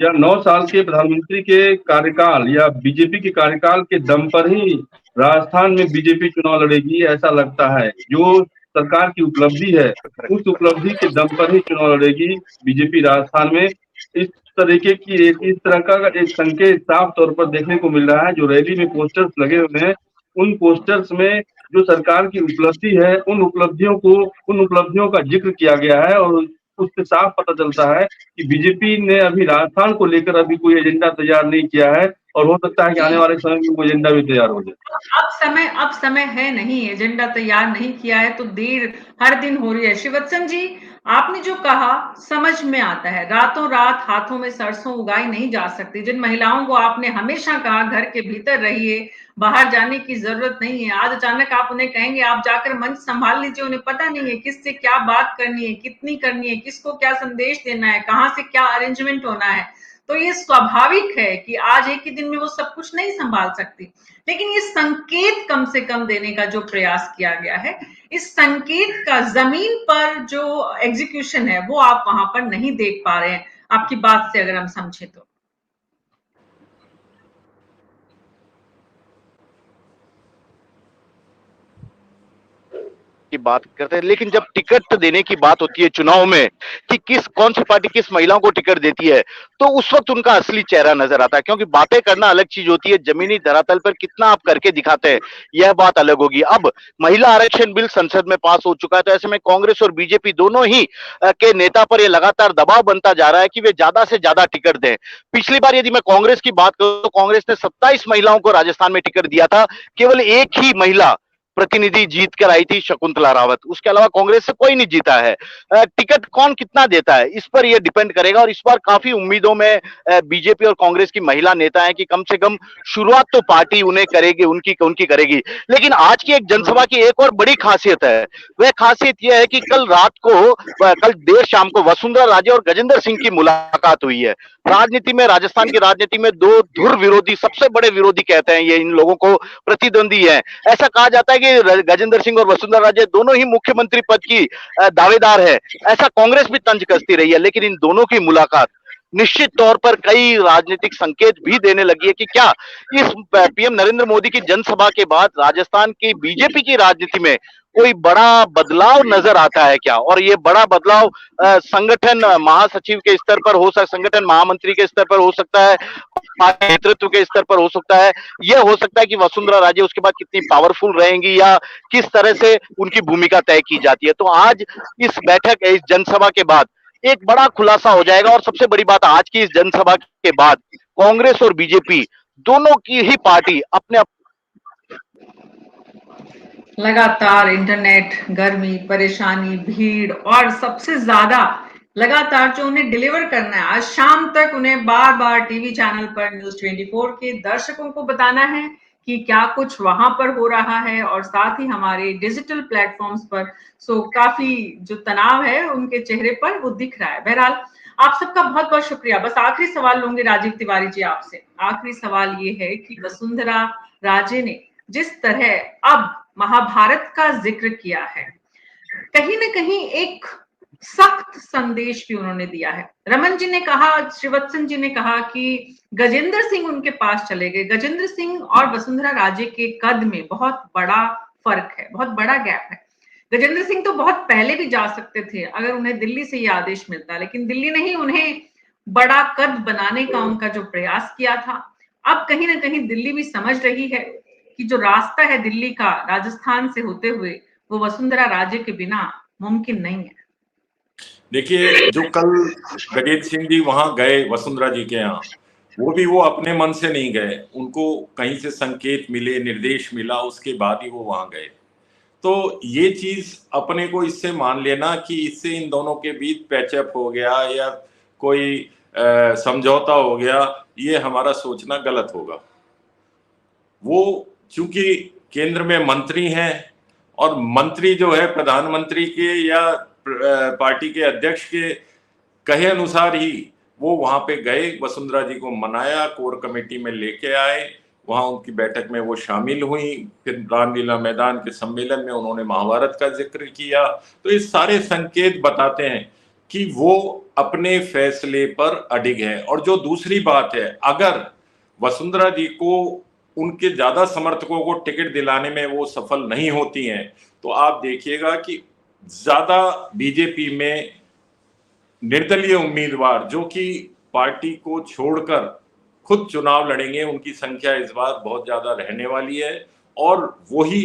S3: या 9 साल के प्रधानमंत्री के कार्यकाल या बीजेपी के कार्यकाल के दम पर ही राजस्थान में बीजेपी चुनाव लड़ेगी, ऐसा लगता है। जो सरकार की उपलब्धि है उस उपलब्धि के दम पर ही चुनाव लड़ेगी बीजेपी राजस्थान में। इस तरीके की इस तरह का एक संकेत साफ तौर पर देखने को मिल रहा है। जो रैली में पोस्टर्स लगे हुए हैं उन पोस्टर्स में जो सरकार की उपलब्धि है उन उपलब्धियों का जिक्र किया गया है। और उससे साफ पता चलता है कि बीजेपी ने अभी राजस्थान को लेकर अभी कोई एजेंडा तैयार नहीं किया है, और हो सकता है कि आने वाले समय में वो एजेंडा भी तैयार हो जाए।
S1: अब समय है नहीं, एजेंडा तैयार नहीं किया है तो देर हर दिन हो रही है। श्रीवत्सन जी, आपने जो कहा समझ में आता है, रातों रात हाथों में सरसों उगाई नहीं जा सकती। जिन महिलाओं को आपने हमेशा कहा घर के भीतर रहिए, बाहर जाने की जरूरत नहीं है, आज अचानक आप उन्हें कहेंगे आप जाकर मंच संभाल लीजिए। उन्हें पता नहीं है किससे क्या बात करनी है, कितनी करनी है, किसको क्या संदेश देना है, कहाँ से क्या अरेंजमेंट होना है। तो ये स्वाभाविक है कि आज एक ही दिन में वो सब कुछ नहीं संभाल सकती, लेकिन ये संकेत कम से कम देने का जो प्रयास किया गया है, इस संकेत का जमीन पर जो एग्जीक्यूशन है वो आप वहां पर नहीं देख पा रहे हैं, आपकी बात से अगर हम समझे तो।
S5: की बात करते हैं, लेकिन जब टिकट देने की बात होती है चुनाव में कि कौन सी पार्टी किस महिलाओं को टिकट देती है, तो उस वक्त उनका असली चेहरा नजर आता है। क्योंकि बातें करना अलग चीज होती है, जमीनी धरातल पर कितना आप करके दिखाते हैं यह बात अलग होगी। अब महिला आरक्षण बिल संसद में पास हो चुका है, तो ऐसे में कांग्रेस और बीजेपी दोनों ही के नेता पर यह लगातार दबाव बनता जा रहा है कि वे ज्यादा से ज्यादा टिकट दें। पिछली बार यदि मैं कांग्रेस की बात करूं तो कांग्रेस ने 27 महिलाओं को राजस्थान में टिकट दिया था, केवल एक ही महिला प्रतिनिधि जीत कर आई थी, शकुंतला रावत। उसके अलावा कांग्रेस से कोई नहीं जीता है। टिकट कौन कितना देता है इस पर यह डिपेंड करेगा, और इस बार काफी उम्मीदों में बीजेपी और कांग्रेस की महिला नेता हैं कि कम से कम शुरुआत तो पार्टी उन्हें करेगी, उनकी करेगी। लेकिन आज की एक जनसभा की एक और बड़ी खासियत है, वह खासियत यह है कि कल देर शाम को वसुंधरा राजे और गजेंद्र सिंह की मुलाकात हुई है। राजनीति में, राजस्थान की राजनीति में दो धुर विरोधी, सबसे बड़े विरोधी कहते हैं ये इन लोगों को, प्रतिद्वंदी है। ऐसा कहा जाता है कि गजेंद्र सिंह और वसुंधरा राजे दोनों ही मुख्यमंत्री पद की दावेदार है, ऐसा कांग्रेस भी तंज कसती रही है। लेकिन इन दोनों की मुलाकात निश्चित तौर पर कई राजनीतिक संकेत भी देने लगी है कि क्या इस पीएम नरेंद्र मोदी की जनसभा के बाद राजस्थान की बीजेपी की राजनीति में कोई बड़ा बदलाव नजर आता है क्या। और ये बड़ा बदलाव संगठन महासचिव के स्तर पर हो सकता है, संगठन महामंत्री के स्तर पर हो सकता है, पार्टी नेतृत्व के स्तर पर हो सकता है। यह हो सकता है कि वसुंधरा राजे उसके बाद कितनी पावरफुल रहेंगी या किस तरह से उनकी भूमिका तय की जाती है। तो आज इस बैठक, इस जनसभा के बाद एक बड़ा खुलासा हो जाएगा। और सबसे बड़ी बात, आज की इस जनसभा के बाद कांग्रेस और बीजेपी दोनों की ही पार्टी अपने
S1: लगातार इंटरनेट, गर्मी, परेशानी, भीड़ और सबसे ज्यादा लगातार जो उन्हें डिलीवर करना है, आज शाम तक उन्हें बार बार टीवी चैनल पर न्यूज 24 के दर्शकों को बताना है कि क्या कुछ वहां पर हो रहा है, और साथ ही हमारे डिजिटल प्लेटफॉर्म्स पर। सो काफी जो तनाव है उनके चेहरे पर वो दिख रहा है। बहरहाल आप सबका बहुत बहुत शुक्रिया। बस आखिरी सवाल लूंगी राजीव तिवारी जी आपसे। आखिरी सवाल ये है कि वसुंधरा राजे ने जिस तरह अब महाभारत का जिक्र किया है, कहीं ना कहीं एक सख्त संदेश भी उन्होंने दिया है। रमन जी ने कहा, श्रीवत्सन जी ने कहा कि गजेंद्र सिंह उनके पास चले गए। गजेंद्र सिंह और वसुंधरा राजे के कद में बहुत बड़ा फर्क है, बहुत बड़ा गैप है। गजेंद्र सिंह तो बहुत पहले भी जा सकते थे अगर उन्हें दिल्ली से यह आदेश मिलता, लेकिन दिल्ली ने ही उन्हें बड़ा कद बनाने का उनका जो प्रयास किया था। अब कहीं ना कहीं दिल्ली भी समझ रही है कि जो रास्ता है दिल्ली का राजस्थान से होते हुए, वो वसुंधरा राजे के बिना मुमकिन नहीं है।
S2: देखिए, जो कल गजेंद्र सिंह जी वहां गए वसुंधरा जी के यहाँ, वो अपने मन से नहीं गए, उनको कहीं से संकेत मिले, निर्देश मिला, उसके बाद ही वो वहां गए। तो ये चीज अपने को इससे मान लेना कि इससे इन दोनों के बीच पैचअप हो गया या कोई समझौता हो गया, ये हमारा सोचना गलत होगा। वो चूंकि केंद्र में मंत्री हैं, और मंत्री जो है प्रधानमंत्री के या पार्टी के अध्यक्ष के कहे अनुसार ही वो वहां पे गए, वसुंधरा जी को मनाया, कोर कमेटी में लेके आए, वहां उनकी बैठक में वो शामिल हुई, फिर रामलीला मैदान के सम्मेलन में उन्होंने महाभारत का जिक्र किया। तो ये सारे संकेत बताते हैं कि वो अपने फैसले पर अडिग है। और जो दूसरी बात है, अगर वसुंधरा जी को उनके ज्यादा समर्थकों को टिकट दिलाने में वो सफल नहीं होती हैं, तो आप देखिएगा कि ज्यादा बीजेपी में निर्दलीय उम्मीदवार जो कि पार्टी को छोड़कर खुद चुनाव लड़ेंगे, उनकी संख्या इस बार बहुत ज्यादा रहने वाली है। और वही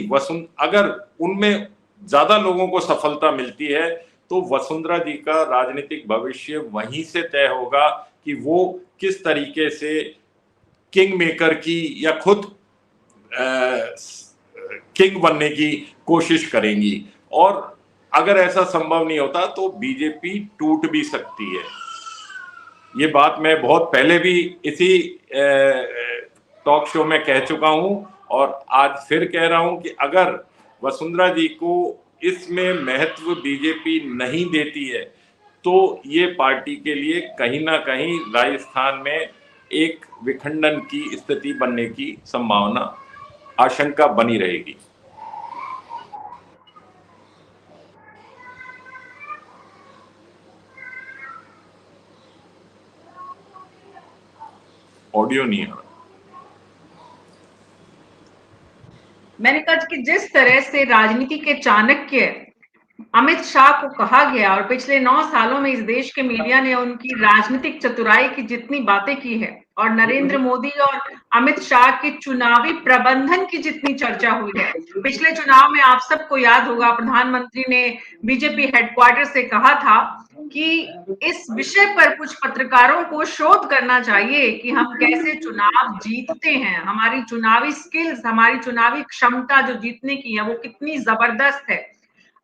S2: अगर उनमें ज्यादा लोगों को सफलता मिलती है तो वसुंधरा जी का राजनीतिक भविष्य वहीं से तय होगा कि वो किस तरीके से किंग मेकर की या खुद किंग बनने की कोशिश करेंगी। और अगर ऐसा संभव नहीं होता तो बीजेपी टूट भी सकती है। ये बात मैं बहुत पहले भी इसी टॉक शो में कह चुका हूं और आज फिर कह रहा हूं कि अगर वसुंधरा जी को इसमें महत्व बीजेपी नहीं देती है तो ये पार्टी के लिए कहीं ना कहीं राजस्थान में एक विखंडन की स्थिति बनने की संभावना, आशंका बनी रहेगी। ऑडियो नहीं आ रहा।
S1: मैंने कहा कि जिस तरह से राजनीति के चाणक्य अमित शाह को कहा गया और पिछले 9 सालों में इस देश के मीडिया ने उनकी राजनीतिक चतुराई की जितनी बातें की है और नरेंद्र मोदी और अमित शाह के चुनावी प्रबंधन की जितनी चर्चा हुई है, पिछले चुनाव में आप सबको याद होगा प्रधानमंत्री ने बीजेपी हेडक्वार्टर से कहा था कि इस विषय पर कुछ पत्रकारों को शोध करना चाहिए कि हम कैसे चुनाव जीतते हैं, हमारी चुनावी स्किल्स, हमारी चुनावी क्षमता जो जीतने की है वो कितनी जबरदस्त है।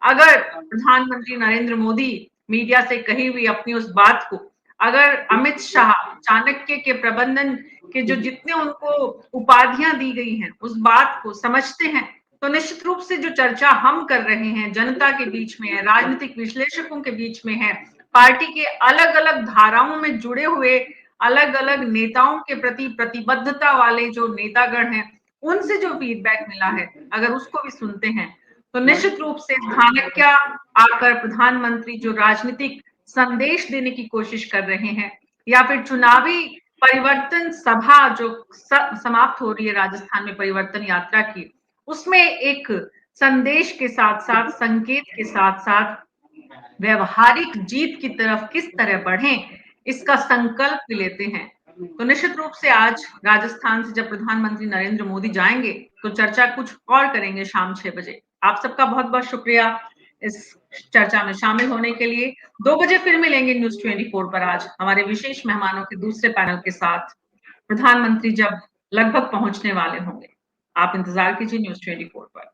S1: अगर प्रधानमंत्री नरेंद्र मोदी मीडिया से कही हुई अपनी उस बात को अगर अमित शाह चाणक्य के प्रबंधन के जो जितने उनको उपाधियां दी गई हैं उस बात को समझते हैं तो निश्चित रूप से जो चर्चा हम कर रहे हैं जनता के बीच में है, राजनीतिक विश्लेषकों के बीच में है, पार्टी के अलग अलग धाराओं में जुड़े हुए अलग अलग नेताओं के प्रति प्रतिबद्धता वाले जो नेतागण हैं उनसे जो फीडबैक मिला है अगर उसको भी सुनते हैं तो निश्चित रूप से चाणक्य आकर प्रधानमंत्री जो राजनीतिक संदेश देने की कोशिश कर रहे हैं या फिर चुनावी परिवर्तन सभा जो समाप्त हो रही है राजस्थान में परिवर्तन यात्रा की, उसमें एक संदेश के साथ साथ संकेत के साथ साथ व्यवहारिक जीत की तरफ किस तरह बढ़ें इसका संकल्प भी लेते हैं। तो निश्चित रूप से आज राजस्थान से जब प्रधानमंत्री नरेंद्र मोदी जाएंगे तो चर्चा कुछ और करेंगे शाम 6 बजे। आप सबका बहुत बहुत शुक्रिया इस चर्चा में शामिल होने के लिए। 2 बजे फिर मिलेंगे न्यूज 24 पर आज हमारे विशेष मेहमानों के दूसरे पैनल के साथ, प्रधानमंत्री जब लगभग पहुंचने वाले होंगे। आप इंतजार कीजिए न्यूज 24 पर।